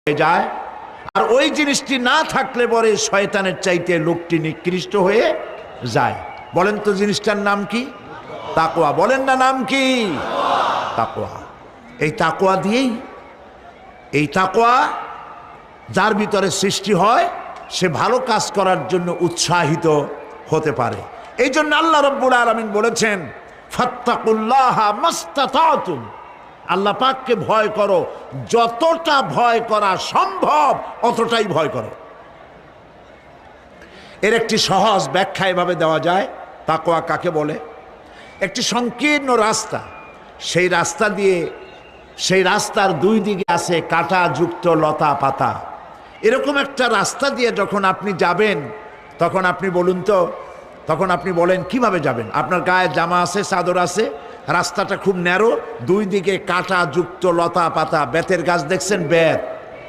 হয়ে যায়, আর ওই জিনিসটি না থাকলে পরে শয়তানের চাইতে লোকটি নিকৃষ্ট হয়ে যায়। বলেন তো জিনিসটার নাম কি? তাকওয়া। বলেন না নাম কি? তাকওয়া। এই তাকওয়া দিয়েই, এই তাকওয়া যার ভিতরে সৃষ্টি হয় সে ভালো কাজ করার জন্য উৎসাহিত হতে পারে। এই জন্য আল্লাহ রাব্বুল আলামিন বলেছেন, ফাত্তাকুল্লাহা মাস্তাতাতুম, আল্লাহ পাককে ভয় করো, যতটা ভয় করা সম্ভব অতটাই ভয় করো। এর একটি সহজ ব্যাখ্যা এভাবে দেওয়া যায়, তাকওয়া কাকে বলে। একটি সংকীর্ণ রাস্তা, সেই রাস্তা দিয়ে, সেই রাস্তার দুই দিকে আছে কাঁটা যুক্ত লতা পাতা। এরকম একটা রাস্তা দিয়ে যখন আপনি যাবেন, তখন আপনি বলুন তো, তখন আপনি বলেন কিভাবে যাবেন? আপনার গায়ে জামা আছে, চাদর আছে, রাস্তাটা খুব ন্যারো, দুই দিকে কাঁটা যুক্ত লতা পাতা, বেতের গাছ দেখছেন, বেত,